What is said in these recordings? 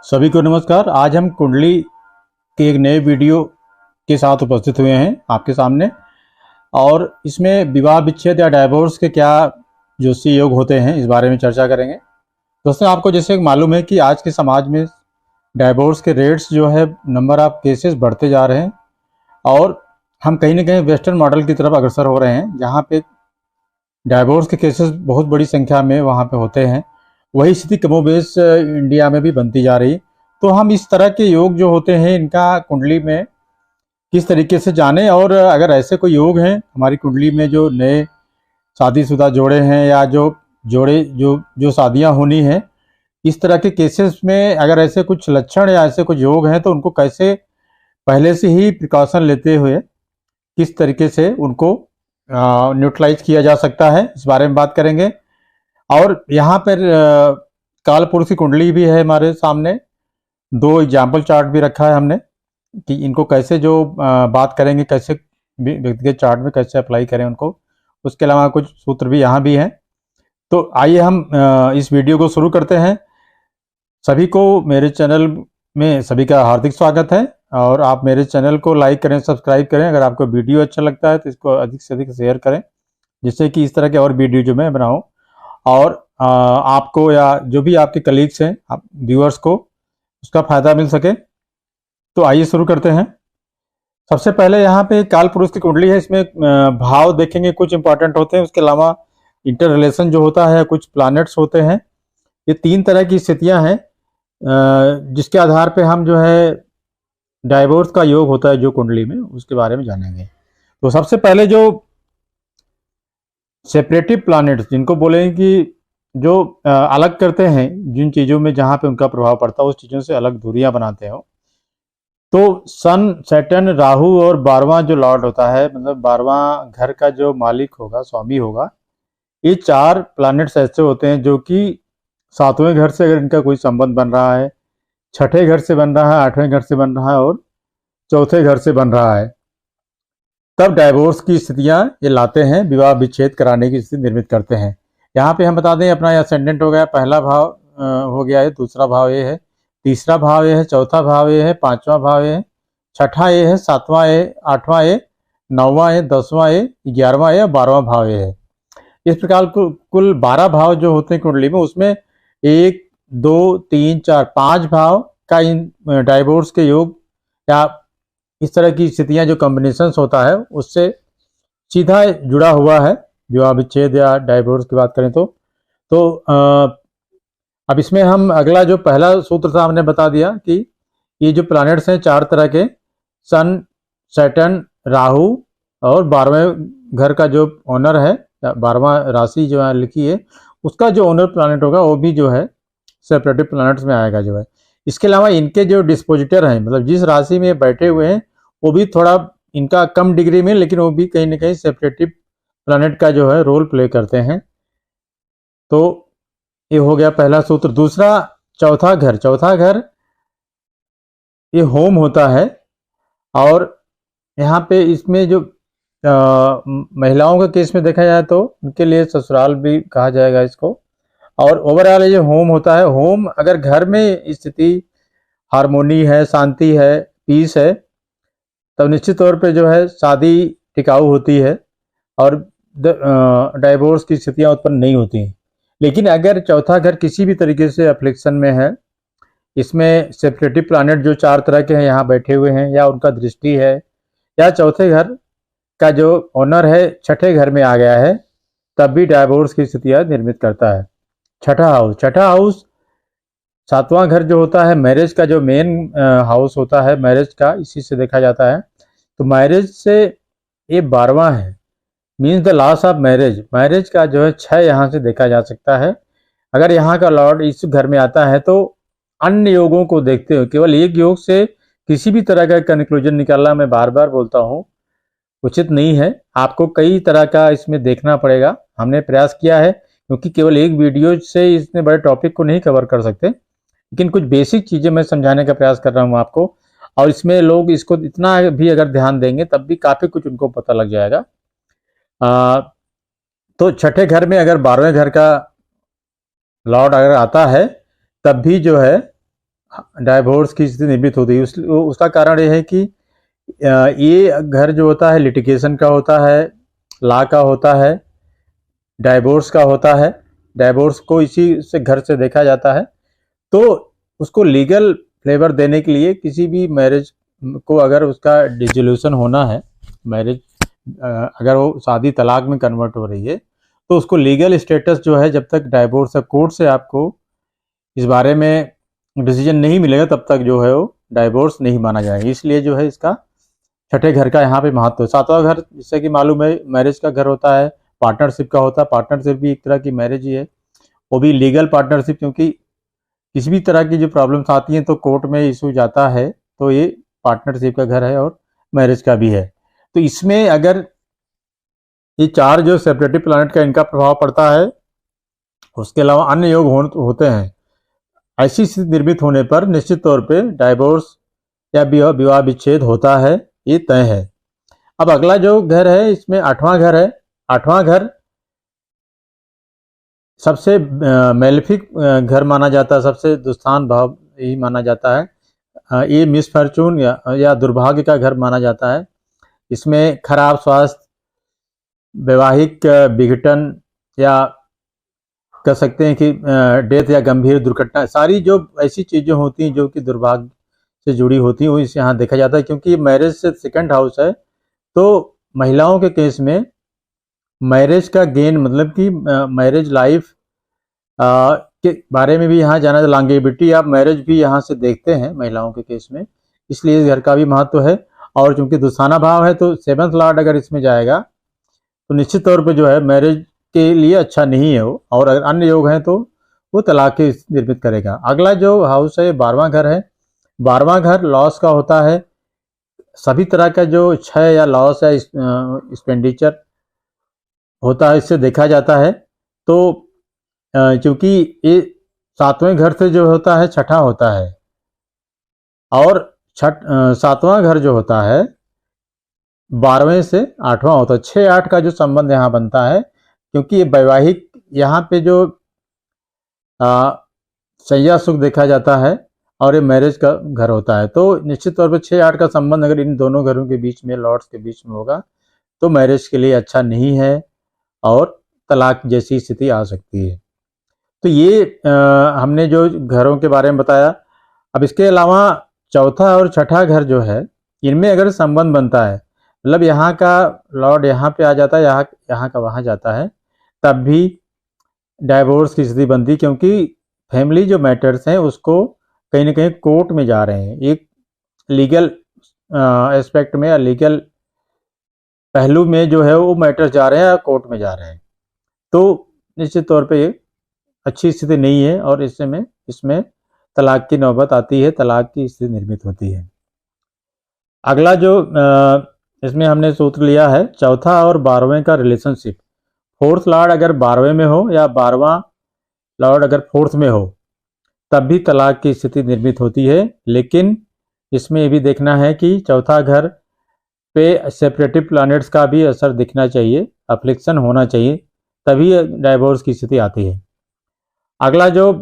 सभी को नमस्कार। आज हम कुंडली के एक नए वीडियो के साथ उपस्थित हुए हैं आपके सामने, और इसमें विवाह विच्छेद या डाइवोर्स के क्या ज्योतिषीय योग होते हैं इस बारे में चर्चा करेंगे। दोस्तों, आपको जैसे मालूम है कि आज के समाज में डाइवोर्स के रेट्स जो है, नंबर ऑफ केसेस बढ़ते जा रहे हैं और हम कहीं ना कहीं वेस्टर्न मॉडल की तरफ अग्रसर हो रहे हैं, जहाँ पे डाइवोर्स के केसेस बहुत बड़ी संख्या में वहाँ पे होते हैं। वही स्थिति कमोबेश इंडिया में भी बनती जा रही। तो हम इस तरह के योग जो होते हैं इनका कुंडली में किस तरीके से जानें, और अगर ऐसे कोई योग हैं हमारी कुंडली में, जो नए शादीशुदा जोड़े हैं या जो जोड़े जो शादियां होनी हैं, इस तरह के केसेस में अगर ऐसे कुछ लक्षण या ऐसे कुछ योग हैं तो उनको कैसे पहले से ही प्रिकॉशन लेते हुए किस तरीके से उनको न्यूट्रलाइज किया जा सकता है, इस बारे में बात करेंगे। और यहाँ पर काल पुरुष की कुंडली भी है हमारे सामने, दो एग्जाम्पल चार्ट भी रखा है हमने कि इनको कैसे जो बात करेंगे, कैसे व्यक्तिगत चार्ट में कैसे अप्लाई करें उनको। उसके अलावा कुछ सूत्र भी यहाँ भी हैं। तो आइए हम इस वीडियो को शुरू करते हैं। सभी को मेरे चैनल में सभी का हार्दिक स्वागत है, और आप मेरे चैनल को लाइक करें, सब्सक्राइब करें। अगर आपको वीडियो अच्छा लगता है तो इसको अधिक से अधिक शेयर करें, जिससे कि इस तरह के और वीडियो जो मैं बनाऊँ और आपको या जो भी आपके कलीग्स हैं, आप व्यूअर्स को उसका फायदा मिल सके। तो आइए शुरू करते हैं। सबसे पहले यहाँ पे काल पुरुष की कुंडली है, इसमें भाव देखेंगे कुछ इंपॉर्टेंट होते हैं। उसके अलावा इंटर रिलेशन जो होता है, कुछ प्लैनेट्स होते हैं। ये तीन तरह की स्थितियां हैं जिसके आधार पे हम जो है डाइवोर्स का योग होता है जो कुंडली में, उसके बारे में जानेंगे। तो सबसे पहले जो सेपरेटिव प्लैनेट्स जिनको बोलेंगे कि जो अलग करते हैं जिन चीज़ों में जहाँ पे उनका प्रभाव पड़ता है, उस चीज़ों से अलग दूरियां बनाते हो, तो सन, सैटर्न, राहु और 12वां जो लॉर्ड होता है, मतलब 12वां घर का जो मालिक होगा, स्वामी होगा, ये चार प्लैनेट्स ऐसे होते हैं जो कि 7वें घर से अगर इनका कोई संबंध बन रहा है, 6ठे घर से बन रहा है, 8वें घर से बन रहा है और 4थे घर से बन रहा है, तब डाइवोर्स की स्थितियां ये लाते हैं, विवाह विच्छेद कराने की स्थिति निर्मित करते हैं। यहाँ पे हम बता दें, अपना असेंडेंट हो गया, पहला भाव हो गया है, दूसरा भाव ये है, तीसरा भाव ये है, चौथा भाव ये है, 5वां भाव ये है, छठा ये है, 7वां ये, 8वां ये, 9वां ये, 10वां ये, 11वां ये, 12वां भाव ये है। इस प्रकार कुल 12 भाव जो होते हैं कुंडली में, उसमें 1, 2, 3, 4, 5 भाव का इन डाइवोर्स के योग या इस तरह की स्थितियां जो कॉम्बिनेशंस होता है उससे सीधा जुड़ा हुआ है। विवाह विच्छेद या डाइवोर्स की बात करें तो अब इसमें हम अगला जो पहला सूत्र था हमने बता दिया कि ये जो प्लैनेट्स हैं चार तरह के, सन, सैटर्न, राहु और 12वें घर का जो ओनर है, 12वां राशि जो है लिखी है, उसका जो ओनर प्लैनेट होगा वो भी जो है सेपरेटिव प्लैनेट्स में आएगा जो है। इसके अलावा इनके जो डिस्पोजिटर हैं, मतलब जिस राशि में बैठे हुए हैं, वो भी थोड़ा इनका कम डिग्री में, लेकिन वो भी कहीं ना कहीं सेपरेटिव प्लैनेट का जो है रोल प्ले करते हैं। तो ये हो गया पहला सूत्र। दूसरा, चौथा घर ये होम होता है, और यहाँ पे इसमें जो महिलाओं के केस में देखा जाए तो उनके लिए ससुराल भी कहा जाएगा इसको। और ओवरऑल ये होम होता है। होम अगर घर में स्थिति हार्मोनी है, शांति है, पीस है, तब निश्चित तौर पे जो है शादी टिकाऊ होती है और डाइवोर्स की स्थितियां उत्पन्न नहीं होती हैं। लेकिन अगर चौथा घर किसी भी तरीके से अफ्लिक्शन में है, इसमें सेपरेटिव प्लैनेट जो चार तरह के हैं यहाँ बैठे हुए हैं, या उनका दृष्टि है, या चौथे घर का जो ओनर है 6ठे घर में आ गया है, तब भी डाइवोर्स की स्थितियां निर्मित करता है। छठा हाउस 7वां घर जो होता है, मैरिज का जो मेन हाउस होता है मैरिज का, इसी से देखा जाता है। तो मैरिज से ये 12वां है, means the loss of marriage का जो है 6 यहाँ से देखा जा सकता है। अगर यहाँ का लॉर्ड इस घर में आता है तो अन्य योगों को देखते हुए केवल एक योग से किसी भी तरह का कंक्लूजन निकालना, मैं बार बार बोलता हूँ, उचित नहीं है। आपको कई तरह का इसमें देखना पड़ेगा। हमने प्रयास किया है, क्योंकि केवल एक वीडियो से इतने बड़े टॉपिक को नहीं कवर कर सकते, लेकिन कुछ बेसिक चीज़ें मैं समझाने का प्रयास कर रहा हूँ आपको। और इसमें लोग इसको इतना भी अगर ध्यान देंगे तब भी काफ़ी कुछ उनको पता लग जाएगा। तो छठे घर में अगर 12वें घर का लॉर्ड अगर आता है, तब भी जो है डाइवोर्स की स्थिति निर्मित होती है, उसका कारण ये है कि ये घर जो होता है लिटिगेशन का होता है, लॉ का होता है, डाइवोर्स का होता है। डाइवोर्स को इसी से घर से देखा जाता है। तो उसको लीगल फ्लेवर देने के लिए किसी भी मैरिज को अगर उसका डिसोल्यूशन होना है, मैरिज अगर वो शादी तलाक में कन्वर्ट हो रही है, तो उसको लीगल स्टेटस जो है, जब तक डाइवोर्स या कोर्ट से आपको इस बारे में डिसीजन नहीं मिलेगा तब तक जो है वो डाइवोर्स नहीं माना जाएगा। इसलिए जो है इसका छठे घर का यहाँ पे महत्व है। सातवां घर जैसे कि मालूम है मैरिज का घर होता है, पार्टनरशिप का होता है। पार्टनरशिप भी एक तरह की मैरिज ही है, वो भी लीगल पार्टनरशिप, क्योंकि किसी भी तरह की जो प्रॉब्लम्स आती हैं तो कोर्ट में इशू जाता है, तो ये पार्टनरशिप का घर है और मैरिज का भी है। तो इसमें अगर ये चार जो सेपरेटिव प्लैनेट का इनका प्रभाव पड़ता है, उसके अलावा अन्य योग होते हैं, ऐसी स्थिति निर्मित होने पर निश्चित तौर पे डाइवोर्स या विवाह विच्छेद होता है, ये तय है। अब अगला जो घर है इसमें आठवां घर है। आठवां घर सबसे मेलेफिक घर माना जाता है, सबसे दुस्तान भाव ही माना जाता है। ये मिसफॉर्चून या दुर्भाग्य का घर माना जाता है। इसमें खराब स्वास्थ्य, वैवाहिक विघटन, या कह सकते हैं कि डेथ या गंभीर दुर्घटना, सारी जो ऐसी चीज़ें होती हैं जो कि दुर्भाग्य से जुड़ी होती हैं, वो इस यहाँ देखा जाता है। क्योंकि मैरिज से सेकंड हाउस है, तो महिलाओं के केस में मैरिज का गेन, मतलब कि मैरिज लाइफ के बारे में भी यहाँ जाना, लॉन्गेविटी ऑफ मैरिज भी यहाँ से देखते हैं महिलाओं के केस में, इसलिए इस घर का भी महत्व है। और चूंकि दुस्ताना भाव है, तो सेवंथ लॉर्ड अगर इसमें जाएगा तो निश्चित तौर पे जो है मैरिज के लिए अच्छा नहीं है वो, और अगर अन्य योग हैं तो वो तलाक के निर्मित करेगा। अगला जो हाउस है 12वां घर है। 12वां घर लॉस का होता है। सभी तरह का जो क्षय या लॉस या एक्सपेंडिचर होता है, इससे देखा जाता है। तो क्योंकि ये सातवें घर से जो होता है छठा होता है, और सातवां घर जो होता है 12वें से 8वां होता है। 6-8 का जो संबंध यहाँ बनता है, क्योंकि ये वैवाहिक यहाँ पे जो सैया सुख देखा जाता है, और ये मैरिज का घर होता है। तो निश्चित तौर पे 6-8 का संबंध अगर इन दोनों घरों के बीच में, लॉर्ड्स के बीच में होगा, तो मैरिज के लिए अच्छा नहीं है और तलाक जैसी स्थिति आ सकती है। तो ये हमने जो घरों के बारे में बताया। अब इसके अलावा चौथा और छठा घर जो है, इनमें अगर संबंध बनता है, मतलब यहाँ का लॉर्ड यहाँ पे आ जाता है, यहाँ का वहाँ जाता है, तब भी डाइवोर्स की स्थिति बनती, क्योंकि फैमिली जो मैटर्स हैं उसको कहीं ना कहीं कोर्ट में जा रहे हैं, एक लीगल एस्पेक्ट में या लीगल पहलू में जो है वो मैटर्स जा रहे हैं, कोर्ट में जा रहे हैं। तो निश्चित तौर पे ये अच्छी स्थिति नहीं है, और इसमें तलाक की नौबत आती है, तलाक की स्थिति निर्मित होती है। अगला जो इसमें हमने सूत्र लिया है, चौथा और 12वें का रिलेशनशिप। फोर्थ लॉर्ड अगर 12वें में हो या 12वां लॉर्ड अगर फोर्थ में हो, तब भी तलाक की स्थिति निर्मित होती है। लेकिन इसमें ये भी देखना है कि चौथा घर पे सेपरेटिव प्लैनेट्स का भी असर दिखना चाहिए, अफ्लिक्शन होना चाहिए, तभी डाइवोर्स की स्थिति आती है। अगला जो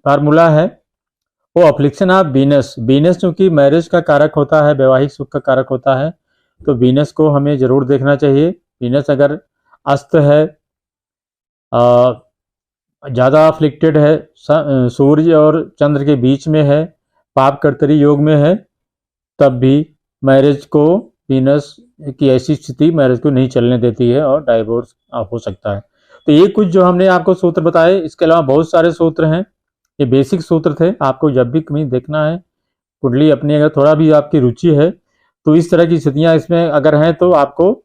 फार्मूला है वो अफ्लिक्शन ऑफ वीनस। वीनस चूंकि मैरिज का कारक होता है, वैवाहिक सुख का कारक होता है, तो वीनस को हमें जरूर देखना चाहिए। वीनस अगर अस्त है, ज़्यादा अफ्लिक्टेड है, सूर्य और चंद्र के बीच में है, पाप कर्तरी योग में है, तब भी मैरिज को वीनस की ऐसी स्थिति मैरिज को नहीं चलने देती है और डाइवोर्स हो सकता है। तो ये कुछ जो हमने आपको सूत्र बताए, इसके अलावा बहुत सारे सूत्र हैं, ये बेसिक सूत्र थे। आपको जब भी कहीं देखना है कुंडली अपनी, अगर थोड़ा भी आपकी रुचि है, तो इस तरह की स्थितियां इसमें अगर हैं तो आपको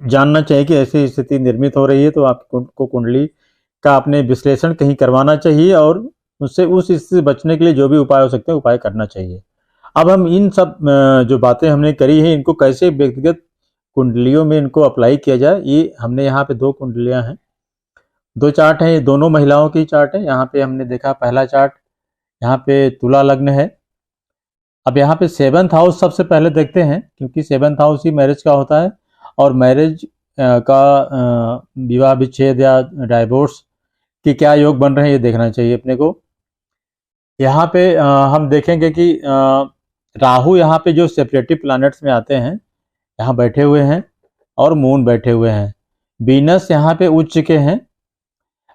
जानना चाहिए कि ऐसी स्थिति निर्मित हो रही है, तो आपको कुंडली का अपने विश्लेषण कहीं करवाना चाहिए, और उससे उस स्थिति से बचने के लिए जो भी उपाय हो सकते हैं उपाय करना चाहिए। अब हम इन सब जो बातें हमने करी हैं, इनको कैसे व्यक्तिगत कुंडलियों में इनको अप्लाई किया जाए, ये हमने यहाँ पे 2 कुंडलियाँ हैं, 2 चार्ट हैं, ये दोनों महिलाओं की चार्ट है। यहाँ पे हमने देखा पहला चार्ट, यहाँ पे तुला लग्न है। अब यहाँ पे 7th हाउस सबसे पहले देखते हैं, क्योंकि 7th हाउस ही मैरिज का होता है, और मैरिज का विवाह विच्छेद या डाइवोर्स के क्या योग बन रहे हैं ये देखना चाहिए अपने को। यहाँ पे हम देखेंगे कि राहु यहाँ पे जो सेपरेटिव प्लैनेट्स में आते हैं यहाँ बैठे हुए हैं और मून बैठे हुए हैं। वीनस यहाँ पे उच्च के हैं।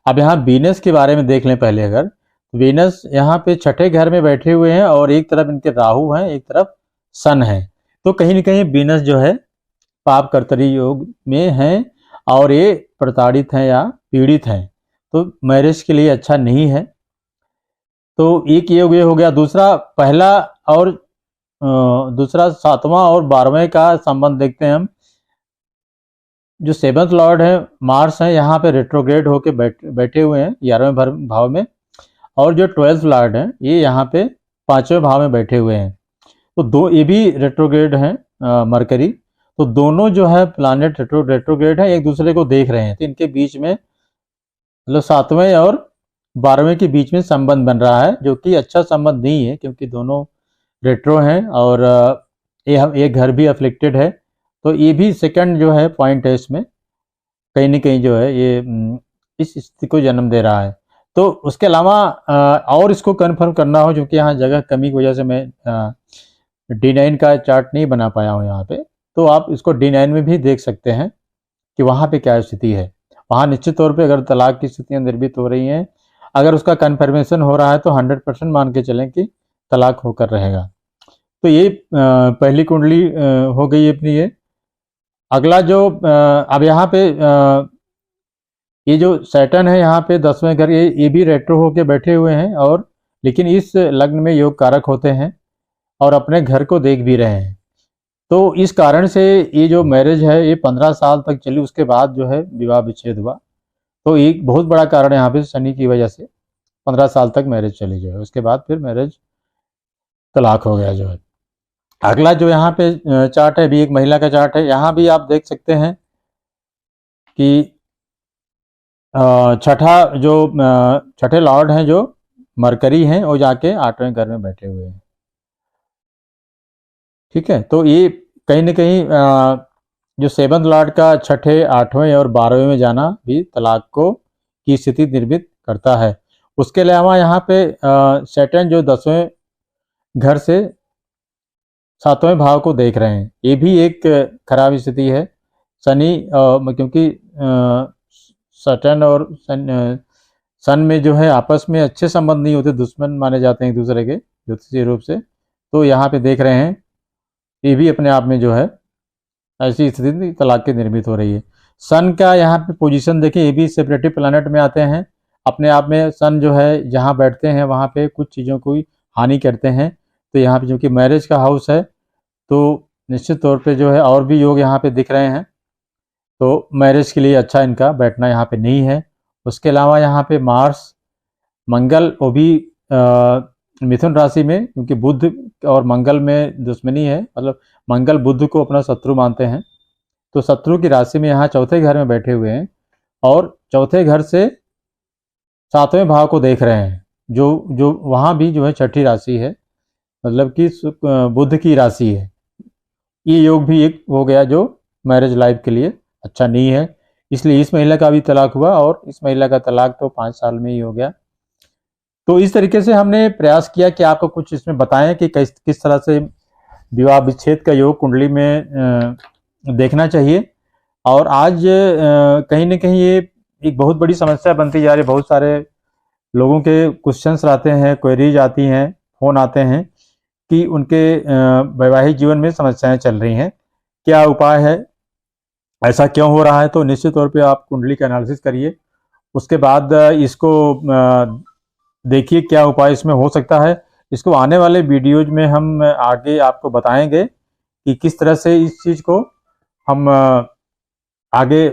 अब यहाँ वीनस के बारे में देख लें पहले। अगर वीनस यहाँ पे छठे घर में बैठे हुए हैं और एक तरफ इनके राहु हैं, एक तरफ सन है, तो कहीं ना कहीं वीनस जो है पाप कर्तरी योग में हैं और ये प्रताड़ित हैं या पीड़ित हैं, तो मैरिज के लिए अच्छा नहीं है। तो एक ये हो गया। दूसरा पहला और दूसरा 7वां और 12वें का संबंध देखते हैं हम। जो 7th लॉर्ड है मार्स है, यहाँ पे रेट्रोग्रेड होके बैठे हुए हैं 11वें भाव में, और जो 12th लॉर्ड है ये यहाँ पे 5वें भाव में बैठे हुए हैं। तो दो ये भी रेट्रोग्रेड हैं मरकरी। तो दोनों जो है प्लानेट रेट्रोग्रेड है, एक दूसरे को देख रहे हैं, तो इनके बीच में मतलब 7वें और 12वें के बीच में संबंध बन रहा है, जो कि अच्छा संबंध नहीं है क्योंकि दोनों रेट्रो हैं और ये घर भी अफ्लिक्टेड है। तो ये भी सेकंड जो है पॉइंट है, इसमें कहीं ना कहीं जो है ये इस स्थिति को जन्म दे रहा है। तो उसके अलावा और इसको कंफर्म करना हो, क्योंकि यहाँ जगह कमी की वजह से मैं D9 का चार्ट नहीं बना पाया हूँ यहाँ पे, तो आप इसको D9 में भी देख सकते हैं कि वहाँ पे क्या स्थिति है। वहाँ निश्चित तौर पे अगर तलाक की स्थितियाँ निर्मित हो रही हैं, अगर उसका कन्फर्मेशन हो रहा है तो 100% मान के चलें कि तलाक होकर रहेगा। तो ये पहली कुंडली हो गई अपनी ये। अगला जो अब यहाँ पे ये जो सैटर्न है यहाँ पे 10वें घर, ये भी रेट्रो होके बैठे हुए हैं, और लेकिन इस लग्न में योग कारक होते हैं और अपने घर को देख भी रहे हैं। तो इस कारण से ये जो मैरिज है ये 15 साल तक चली, उसके बाद जो है विवाह विच्छेद हुआ। तो एक बहुत बड़ा कारण यहाँ पे शनि की वजह से 15 साल तक मैरिज चली जो है, उसके बाद फिर मैरिज तलाक हो गया जो है। अगला जो यहाँ पे चार्ट है भी एक महिला का चार्ट है। यहाँ भी आप देख सकते हैं कि छठे लॉर्ड हैं जो मरकरी हैं, वो जाके 8वें घर में बैठे हुए हैं। ठीक है, तो ये कहीं ना कहीं जो 7th लॉर्ड का छठे, 8वें और 12वें में जाना भी तलाक को की स्थिति निर्मित करता है। उसके अलावा यहाँ पे सैटर्न जो 10वें घर से 7वें भाव को देख रहे हैं, ये भी एक खराब स्थिति है। शनि क्योंकि सैटर्न और सन में जो है आपस में अच्छे संबंध नहीं होते, दुश्मन माने जाते हैं एक दूसरे के ज्योतिषीय रूप से। तो यहाँ पे देख रहे हैं ये भी अपने आप में जो है ऐसी स्थिति तलाक की निर्मित हो रही है। सन का यहाँ पे पोजीशन देखिए, ये भी सेपरेटिव प्लैनेट में आते हैं। अपने आप में सन जो है जहाँ बैठते हैं वहाँ पे कुछ चीज़ों को हानि करते हैं। तो यहाँ पे जो कि मैरिज का हाउस है, तो निश्चित तौर पे जो है और भी योग यहाँ पे दिख रहे हैं, तो मैरिज के लिए अच्छा इनका बैठना यहाँ पे नहीं है। उसके अलावा यहाँ पे मार्स, मंगल, वो भी मिथुन राशि में, क्योंकि बुध और मंगल में दुश्मनी है, मतलब मंगल बुध को अपना शत्रु मानते हैं। तो शत्रु की राशि में यहाँ चौथे घर में बैठे हुए हैं और चौथे घर से 7वें भाव को देख रहे हैं, जो वहाँ भी जो है छठी राशि है, मतलब कि बुध की राशि है। ये योग भी एक हो गया जो मैरिज लाइफ के लिए अच्छा नहीं है। इसलिए इस महिला का भी तलाक हुआ और इस महिला का तलाक तो 5 साल में ही हो गया। तो इस तरीके से हमने प्रयास किया कि आपको कुछ इसमें बताएं कि किस तरह से विवाह विच्छेद का योग कुंडली में देखना चाहिए। और आज कहीं ना कहीं ये एक बहुत बड़ी समस्या बनती जा रही है। बहुत सारे लोगों के क्वेश्चंस आते हैं, क्वेरीज आती हैं, फोन आते हैं कि उनके वैवाहिक जीवन में समस्याएं चल रही हैं, क्या उपाय है, ऐसा क्यों हो रहा है। तो निश्चित तौर पे आप कुंडली का एनालिसिस करिए, उसके बाद इसको देखिए क्या उपाय इसमें हो सकता है। इसको आने वाले वीडियोज में हम आगे आपको बताएंगे कि किस तरह से इस चीज़ को हम आगे